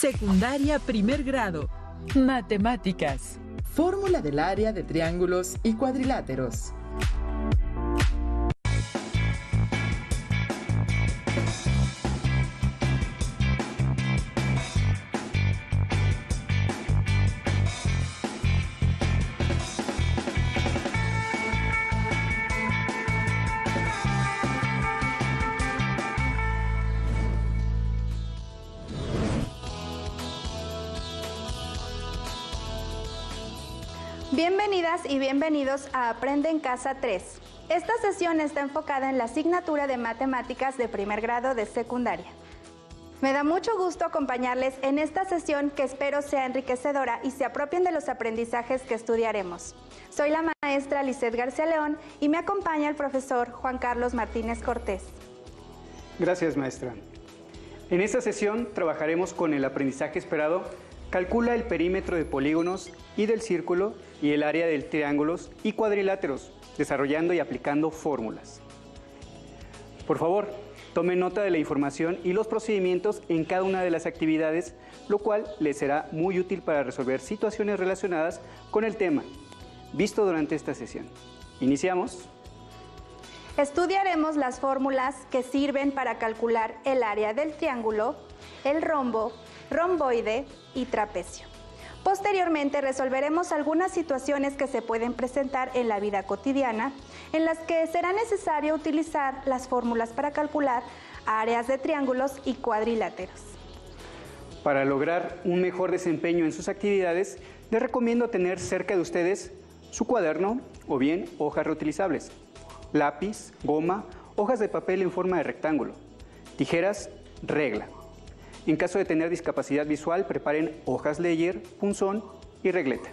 Secundaria primer grado. Matemáticas. Fórmula del área de triángulos y cuadriláteros. Bienvenidas y bienvenidos a Aprende en Casa 3. Esta sesión está enfocada en la asignatura de Matemáticas de primer grado de secundaria. Me da mucho gusto acompañarles en esta sesión que espero sea enriquecedora y se apropien de los aprendizajes que estudiaremos. Soy la maestra Lisette García León y me acompaña el profesor Juan Carlos Martínez Cortés. Gracias, maestra. En esta sesión trabajaremos con el aprendizaje esperado. Calcula el perímetro de polígonos y del círculo y el área de triángulos y cuadriláteros, desarrollando y aplicando fórmulas. Por favor, tomen nota de la información y los procedimientos en cada una de las actividades, lo cual les será muy útil para resolver situaciones relacionadas con el tema visto durante esta sesión. ¿Iniciamos? Estudiaremos las fórmulas que sirven para calcular el área del triángulo, el rombo, romboide y trapecio. Posteriormente resolveremos algunas situaciones que se pueden presentar en la vida cotidiana en las que será necesario utilizar las fórmulas para calcular áreas de triángulos y cuadriláteros. Para lograr un mejor desempeño en sus actividades, les recomiendo tener cerca de ustedes su cuaderno o bien hojas reutilizables, lápiz, goma, hojas de papel en forma de rectángulo, tijeras, regla. En caso de tener discapacidad visual, preparen hojas Leyer, punzón y regleta.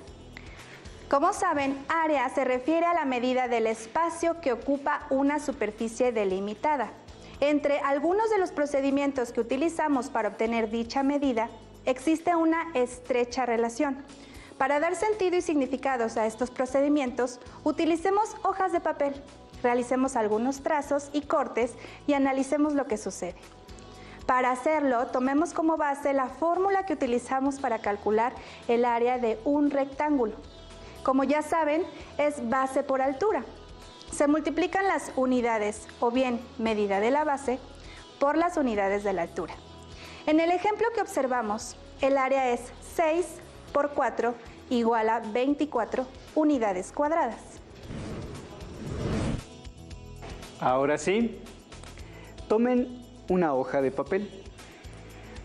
Como saben, área se refiere a la medida del espacio que ocupa una superficie delimitada. Entre algunos de los procedimientos que utilizamos para obtener dicha medida, existe una estrecha relación. Para dar sentido y significados a estos procedimientos, utilicemos hojas de papel, realicemos algunos trazos y cortes y analicemos lo que sucede. Para hacerlo, tomemos como base la fórmula que utilizamos para calcular el área de un rectángulo. Como ya saben, es base por altura. Se multiplican las unidades, o bien medida de la base, por las unidades de la altura. En el ejemplo que observamos, el área es 6 por 4 igual a 24 unidades cuadradas. Ahora sí, tomen una hoja de papel,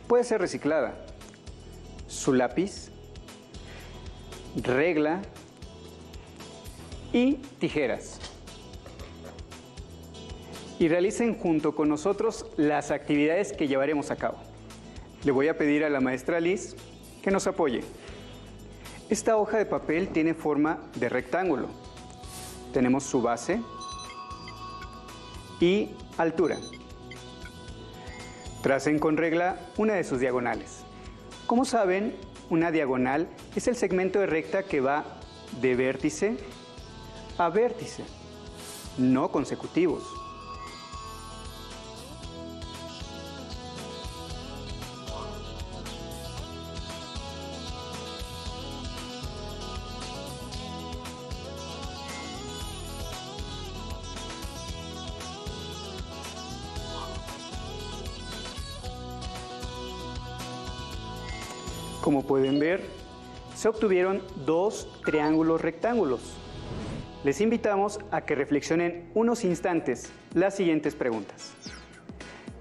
puede ser reciclada, su lápiz, regla y tijeras. Y realicen junto con nosotros las actividades que llevaremos a cabo. Le voy a pedir a la maestra Liz que nos apoye. Esta hoja de papel tiene forma de rectángulo. Tenemos su base y altura. Tracen con regla una de sus diagonales. Como saben, una diagonal es el segmento de recta que va de vértice a vértice, no consecutivos. Como pueden ver, se obtuvieron dos triángulos rectángulos. Les invitamos a que reflexionen unos instantes las siguientes preguntas.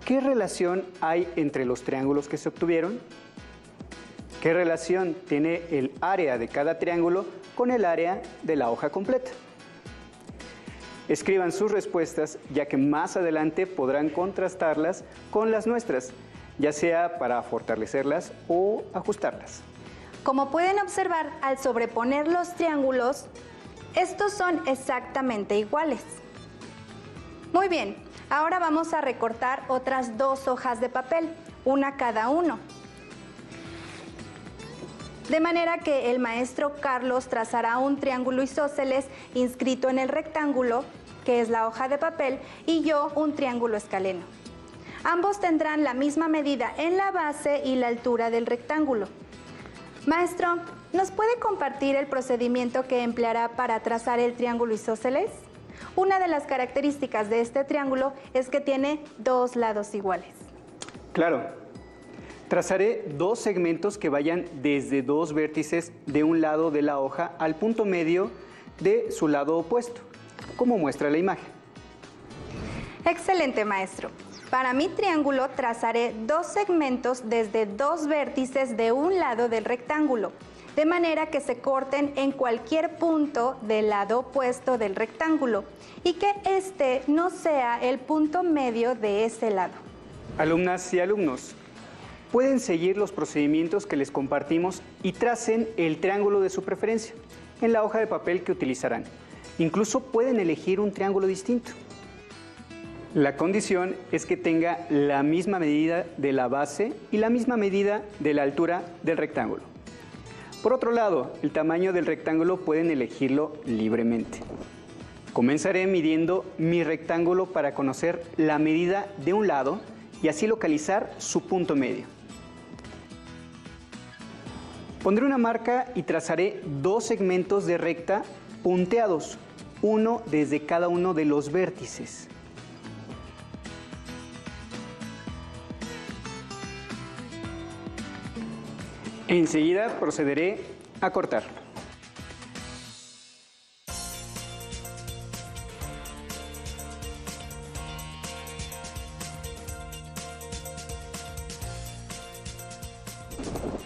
¿Qué relación hay entre los triángulos que se obtuvieron? ¿Qué relación tiene el área de cada triángulo con el área de la hoja completa? Escriban sus respuestas, ya que más adelante podrán contrastarlas con las nuestras, ya sea para fortalecerlas o ajustarlas. Como pueden observar, al sobreponer los triángulos, estos son exactamente iguales. Muy bien, ahora vamos a recortar otras dos hojas de papel, una cada uno. De manera que el maestro Carlos trazará un triángulo isósceles inscrito en el rectángulo, que es la hoja de papel, y yo un triángulo escaleno. Ambos tendrán la misma medida en la base y la altura del rectángulo. Maestro, ¿nos puede compartir el procedimiento que empleará para trazar el triángulo isósceles? Una de las características de este triángulo es que tiene dos lados iguales. Claro. Trazaré dos segmentos que vayan desde dos vértices de un lado de la hoja al punto medio de su lado opuesto, como muestra la imagen. Excelente, maestro. Para mi triángulo trazaré dos segmentos desde dos vértices de un lado del rectángulo, de manera que se corten en cualquier punto del lado opuesto del rectángulo y que este no sea el punto medio de ese lado. Alumnas y alumnos, pueden seguir los procedimientos que les compartimos y tracen el triángulo de su preferencia en la hoja de papel que utilizarán. Incluso pueden elegir un triángulo distinto. La condición es que tenga la misma medida de la base y la misma medida de la altura del rectángulo. Por otro lado, el tamaño del rectángulo pueden elegirlo libremente. Comenzaré midiendo mi rectángulo para conocer la medida de un lado y así localizar su punto medio. Pondré una marca y trazaré dos segmentos de recta punteados, uno desde cada uno de los vértices. Enseguida procederé a cortar.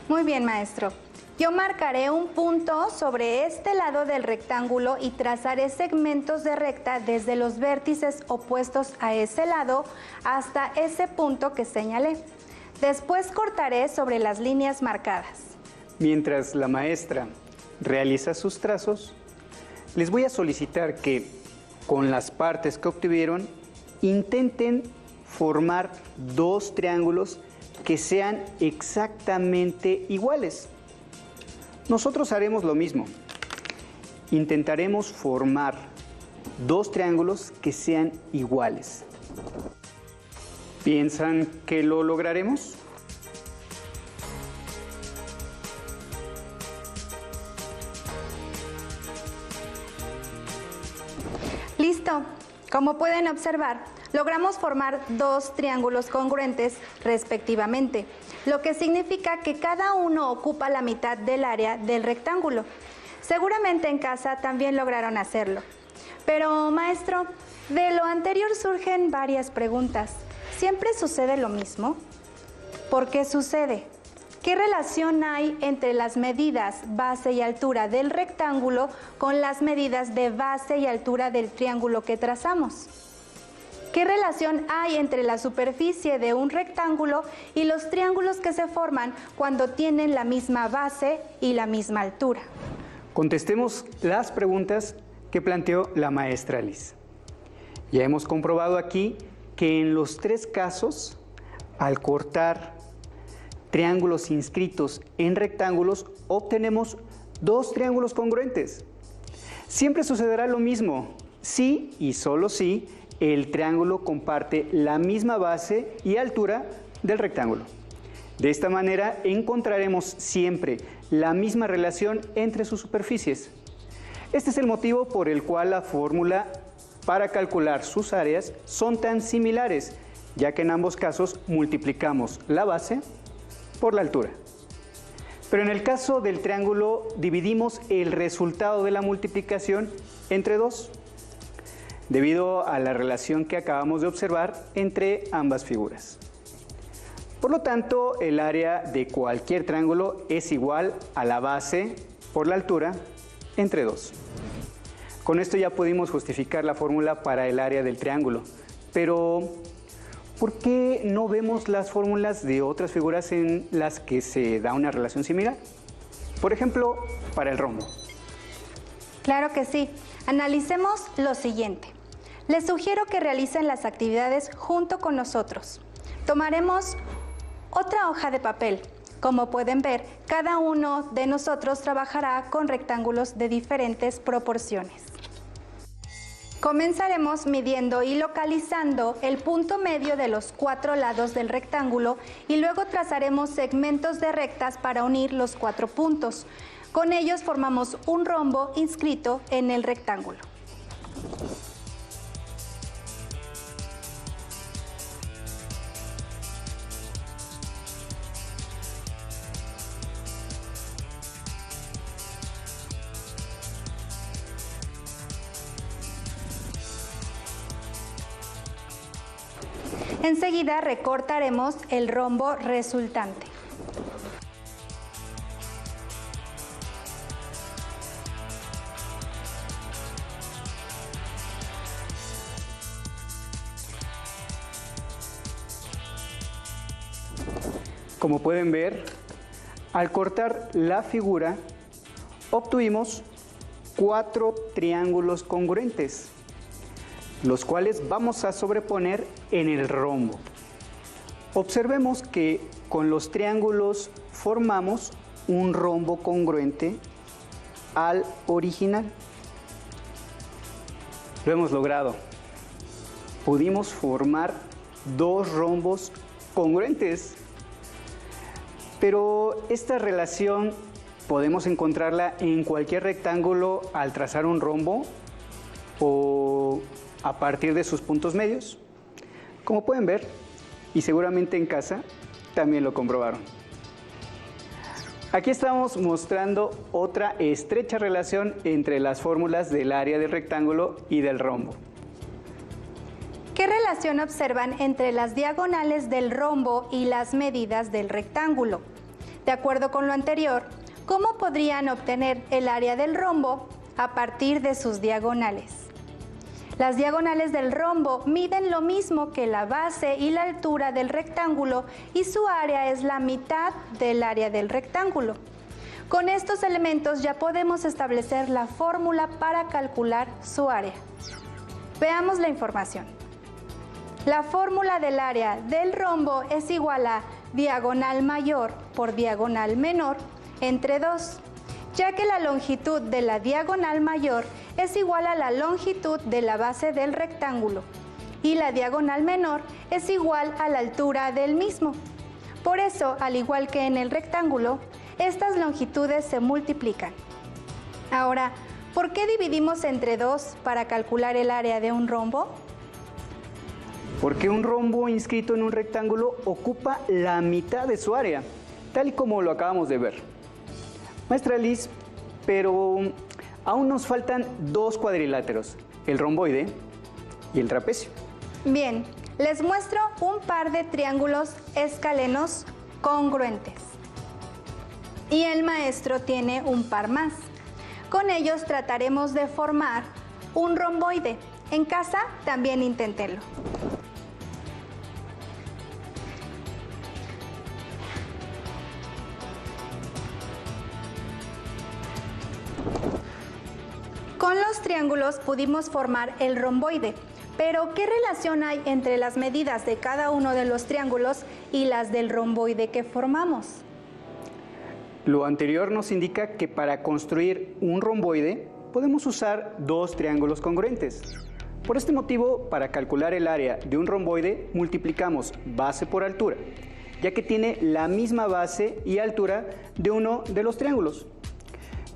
Muy bien, maestro. Yo marcaré un punto sobre este lado del rectángulo y trazaré segmentos de recta desde los vértices opuestos a ese lado hasta ese punto que señalé. Después cortaré sobre las líneas marcadas. Mientras la maestra realiza sus trazos, les voy a solicitar que, con las partes que obtuvieron, intenten formar dos triángulos que sean exactamente iguales. Nosotros haremos lo mismo. Intentaremos formar dos triángulos que sean iguales. ¿Piensan que lo lograremos? Listo. Como pueden observar, logramos formar dos triángulos congruentes respectivamente, lo que significa que cada uno ocupa la mitad del área del rectángulo. Seguramente en casa también lograron hacerlo. Pero, maestro, de lo anterior surgen varias preguntas. ¿Siempre sucede lo mismo? ¿Por qué sucede? ¿Qué relación hay entre las medidas base y altura del rectángulo con las medidas de base y altura del triángulo que trazamos? ¿Qué relación hay entre la superficie de un rectángulo y los triángulos que se forman cuando tienen la misma base y la misma altura? Contestemos las preguntas que planteó la maestra Liz. Ya hemos comprobado aquí que en los tres casos, al cortar triángulos inscritos en rectángulos, obtenemos dos triángulos congruentes. Siempre sucederá lo mismo, si y solo si el triángulo comparte la misma base y altura del rectángulo. De esta manera encontraremos siempre la misma relación entre sus superficies. Este es el motivo por el cual la fórmula para calcular sus áreas son tan similares, ya que en ambos casos multiplicamos la base por la altura. Pero en el caso del triángulo dividimos el resultado de la multiplicación entre dos, debido a la relación que acabamos de observar entre ambas figuras. Por lo tanto, el área de cualquier triángulo es igual a la base por la altura entre 2. Con esto ya pudimos justificar la fórmula para el área del triángulo, pero ¿por qué no vemos las fórmulas de otras figuras en las que se da una relación similar? Por ejemplo, para el rombo. Claro que sí. Analicemos lo siguiente. Les sugiero que realicen las actividades junto con nosotros. Tomaremos otra hoja de papel. Como pueden ver, cada uno de nosotros trabajará con rectángulos de diferentes proporciones. Comenzaremos midiendo y localizando el punto medio de los 4 lados del rectángulo y luego trazaremos segmentos de rectas para unir los 4 puntos. Con ellos formamos un rombo inscrito en el rectángulo. Enseguida recortaremos el rombo resultante. Como pueden ver, al cortar la figura, obtuvimos 4 triángulos congruentes, los cuales vamos a sobreponer en el rombo. Observemos que con los triángulos formamos un rombo congruente al original. Lo hemos logrado. Pudimos formar 2 rombos congruentes. Pero esta relación podemos encontrarla en cualquier rectángulo al trazar un rombo o a partir de sus puntos medios. Como pueden ver, y seguramente en casa también lo comprobaron. Aquí estamos mostrando otra estrecha relación entre las fórmulas del área del rectángulo y del rombo. ¿Qué relación observan entre las diagonales del rombo y las medidas del rectángulo? De acuerdo con lo anterior, ¿cómo podrían obtener el área del rombo a partir de sus diagonales? Las diagonales del rombo miden lo mismo que la base y la altura del rectángulo y su área es la mitad del área del rectángulo. Con estos elementos ya podemos establecer la fórmula para calcular su área. Veamos la información. La fórmula del área del rombo es igual a diagonal mayor por diagonal menor entre 2, ya que la longitud de la diagonal mayor es igual a la longitud de la base del rectángulo y la diagonal menor es igual a la altura del mismo. Por eso, al igual que en el rectángulo, estas longitudes se multiplican. Ahora, ¿por qué dividimos entre 2 para calcular el área de un rombo? Porque un rombo inscrito en un rectángulo ocupa la mitad de su área, tal y como lo acabamos de ver. Maestra Liz, pero aún nos faltan 2 cuadriláteros, el romboide y el trapecio. Bien, les muestro un par de triángulos escalenos congruentes. Y el maestro tiene un par más. Con ellos trataremos de formar un romboide. En casa también inténtenlo. Con los triángulos pudimos formar el romboide, pero ¿qué relación hay entre las medidas de cada uno de los triángulos y las del romboide que formamos? Lo anterior nos indica que para construir un romboide podemos usar 2 triángulos congruentes. Por este motivo, para calcular el área de un romboide, multiplicamos base por altura, ya que tiene la misma base y altura de uno de los triángulos.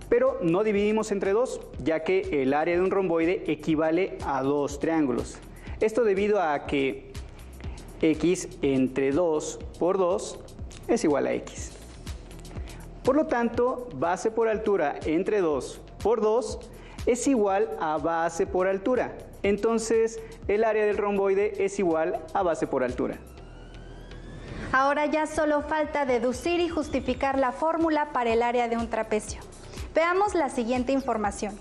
Pero no dividimos entre 2, ya que el área de un romboide equivale a 2 triángulos. Esto debido a que x entre 2 por 2 es igual a x. Por lo tanto, base por altura entre 2 por 2 es igual a base por altura. Entonces, el área del romboide es igual a base por altura. Ahora ya solo falta deducir y justificar la fórmula para el área de un trapecio. Veamos la siguiente información.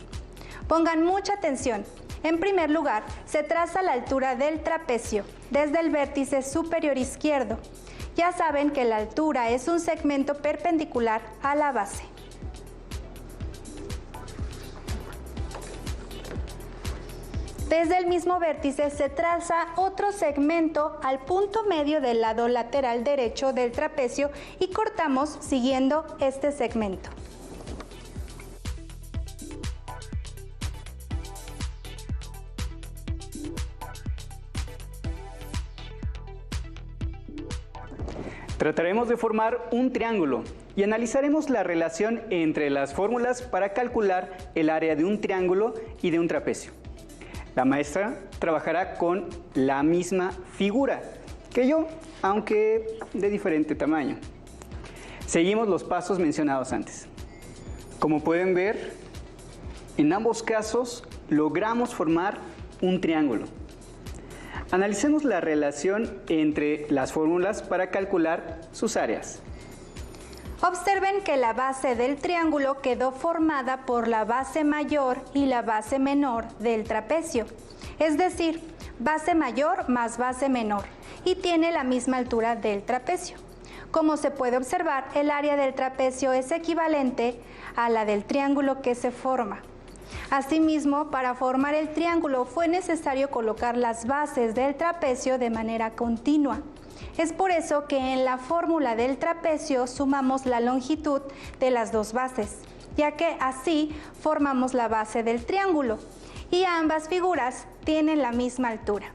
Pongan mucha atención. En primer lugar, se traza la altura del trapecio desde el vértice superior izquierdo. Ya saben que la altura es un segmento perpendicular a la base. Desde el mismo vértice se traza otro segmento al punto medio del lado lateral derecho del trapecio y cortamos siguiendo este segmento. Trataremos de formar un triángulo y analizaremos la relación entre las fórmulas para calcular el área de un triángulo y de un trapecio. La maestra trabajará con la misma figura que yo, aunque de diferente tamaño. Seguimos los pasos mencionados antes. Como pueden ver, en ambos casos logramos formar un triángulo. Analicemos la relación entre las fórmulas para calcular sus áreas. Observen que la base del triángulo quedó formada por la base mayor y la base menor del trapecio, es decir, base mayor más base menor, y tiene la misma altura del trapecio. Como se puede observar, el área del trapecio es equivalente a la del triángulo que se forma. Asimismo, para formar el triángulo fue necesario colocar las bases del trapecio de manera continua. Es por eso que en la fórmula del trapecio sumamos la longitud de las dos bases, ya que así formamos la base del triángulo y ambas figuras tienen la misma altura.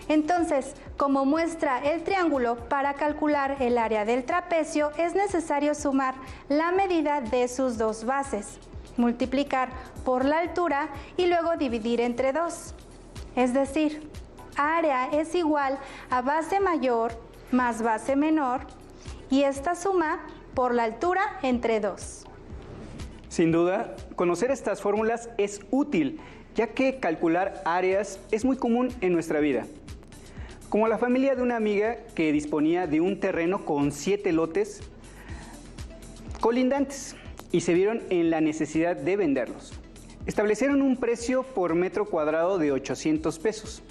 Entonces, como muestra el triángulo, para calcular el área del trapecio es necesario sumar la medida de sus dos bases, multiplicar por la altura y luego dividir entre 2. Es decir, área es igual a base mayor más base menor y esta suma por la altura entre 2. Sin duda, conocer estas fórmulas es útil, ya que calcular áreas es muy común en nuestra vida. Como la familia de una amiga que disponía de un terreno con 7 lotes colindantes y se vieron en la necesidad de venderlos. Establecieron un precio por metro cuadrado de 800 pesos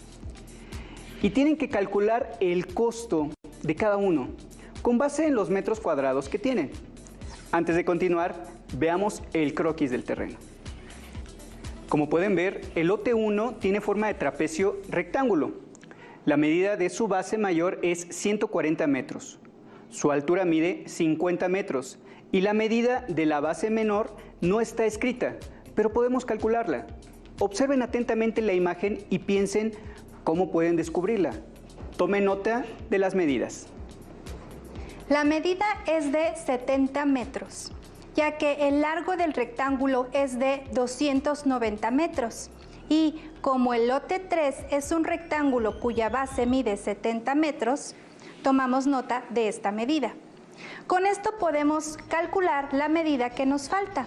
y tienen que calcular el costo de cada uno con base en los metros cuadrados que tienen. Antes de continuar, veamos el croquis del terreno. Como pueden ver, el lote 1 tiene forma de trapecio rectángulo. La medida de su base mayor es 140 metros. Su altura mide 50 metros y la medida de la base menor no está escrita, pero podemos calcularla. Observen atentamente la imagen y piensen cómo pueden descubrirla. Tomen nota de las medidas. La medida es de 70 metros, ya que el largo del rectángulo es de 290 metros. Y como el lote 3 es un rectángulo cuya base mide 70 metros, tomamos nota de esta medida. Con esto podemos calcular la medida que nos falta.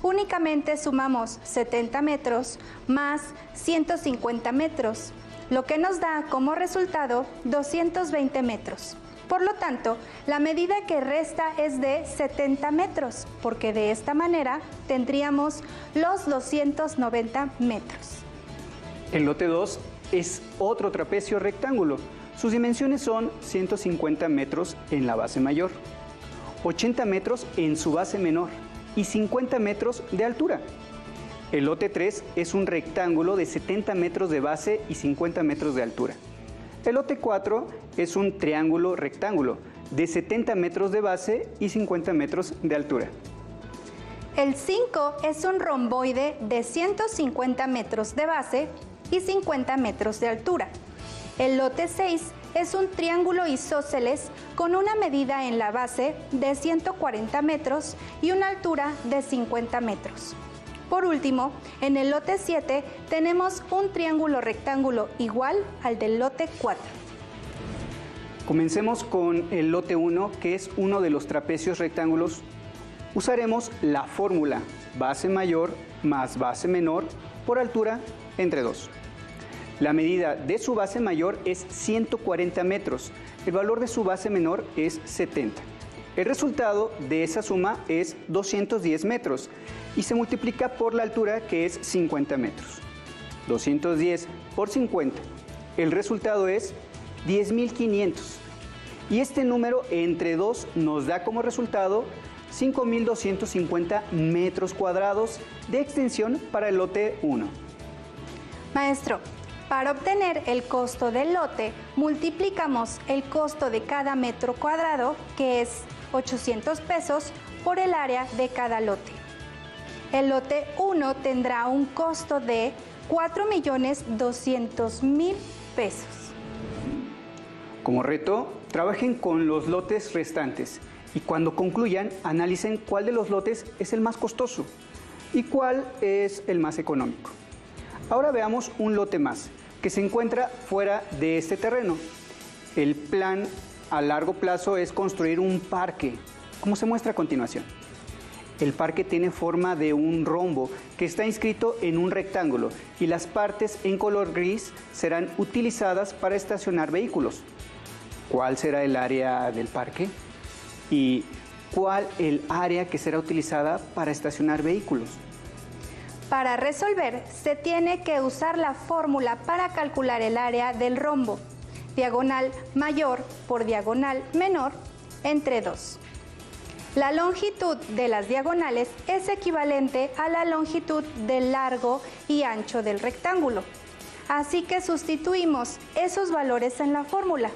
Únicamente sumamos 70 metros más 150 metros, lo que nos da como resultado 220 metros. Por lo tanto, la medida que resta es de 70 metros, porque de esta manera tendríamos los 290 metros. El lote 2 es otro trapecio rectángulo. Sus dimensiones son 150 metros en la base mayor, 80 metros en su base menor y 50 metros de altura. El lote 3 es un rectángulo de 70 metros de base y 50 metros de altura. El lote 4 es un triángulo rectángulo de 70 metros de base y 50 metros de altura. El 5 es un romboide de 150 metros de base y 50 metros de altura. El lote 6 es un triángulo isósceles con una medida en la base de 140 metros y una altura de 50 metros. Por último, en el lote 7 tenemos un triángulo rectángulo igual al del lote 4. Comencemos con el lote 1, que es uno de los trapecios rectángulos. Usaremos la fórmula base mayor más base menor por altura entre 2. La medida de su base mayor es 140 metros, el valor de su base menor es 70. El resultado de esa suma es 210 metros y se multiplica por la altura, que es 50 metros. 210 por 50, el resultado es 10.500. Y este número entre 2 nos da como resultado 5.250 metros cuadrados de extensión para el lote 1. Maestro, para obtener el costo del lote, multiplicamos el costo de cada metro cuadrado, que es 800 pesos, por el área de cada lote. El lote 1 tendrá un costo de 4.200.000 pesos. Como reto, Trabajen con los lotes restantes y cuando concluyan, analicen cuál de los lotes es el más costoso y cuál es el más económico. Ahora veamos un lote más que se encuentra fuera de este terreno. El plan a largo plazo es construir un parque, como se muestra a continuación. El parque tiene forma de un rombo que está inscrito en un rectángulo y las partes en color gris serán utilizadas para estacionar vehículos. ¿Cuál será el área del parque? ¿Y cuál el área que será utilizada para estacionar vehículos? Para resolver, se tiene que usar la fórmula para calcular el área del rombo. Diagonal mayor por diagonal menor entre 2. La longitud de las diagonales es equivalente a la longitud del largo y ancho del rectángulo. Así que sustituimos esos valores en la fórmula.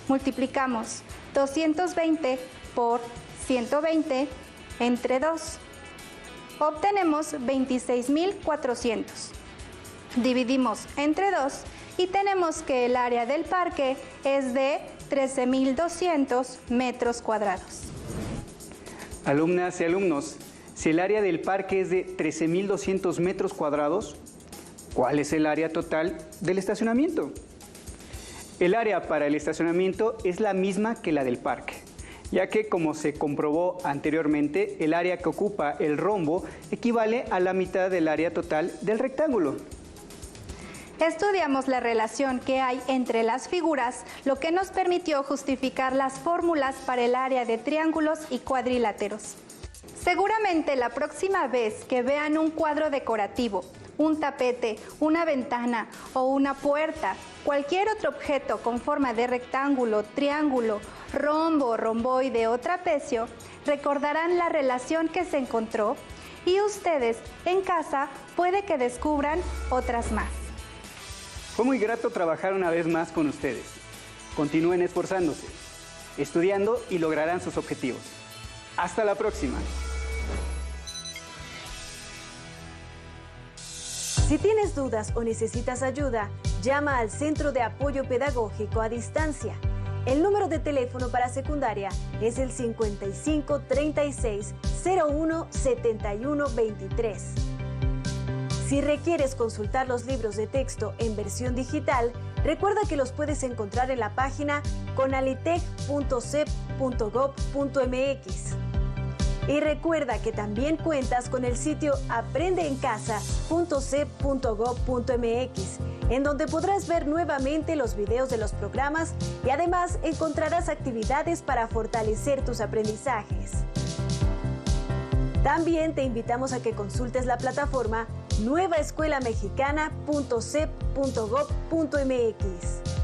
Multiplicamos 220 por 120 entre 2. Obtenemos 26.400. Dividimos entre 2 y tenemos que el área del parque es de 13.200 metros cuadrados. Alumnas y alumnos, si el área del parque es de 13.200 metros cuadrados, ¿cuál es el área total del estacionamiento? El área para el estacionamiento es la misma que la del parque, ya que, como se comprobó anteriormente, el área que ocupa el rombo equivale a la mitad del área total del rectángulo. Estudiamos la relación que hay entre las figuras, lo que nos permitió justificar las fórmulas para el área de triángulos y cuadriláteros. Seguramente la próxima vez que vean un cuadro decorativo, un tapete, una ventana o una puerta, cualquier otro objeto con forma de rectángulo, triángulo, rombo, romboide o trapecio, recordarán la relación que se encontró y ustedes en casa puede que descubran otras más. Fue muy grato trabajar una vez más con ustedes. Continúen esforzándose, estudiando y lograrán sus objetivos. Hasta la próxima. Si tienes dudas o necesitas ayuda, llama al Centro de Apoyo Pedagógico a Distancia. El número de teléfono para secundaria es el 55 36 01 71 23. Si requieres consultar los libros de texto en versión digital, recuerda que los puedes encontrar en la página conalitec.cep.gov.mx. Y recuerda que también cuentas con el sitio aprendeencasa.cep.gov.mx, en donde podrás ver nuevamente los videos de los programas y además encontrarás actividades para fortalecer tus aprendizajes. También te invitamos a que consultes la plataforma nuevaescuelamexicana.cep.gov.mx.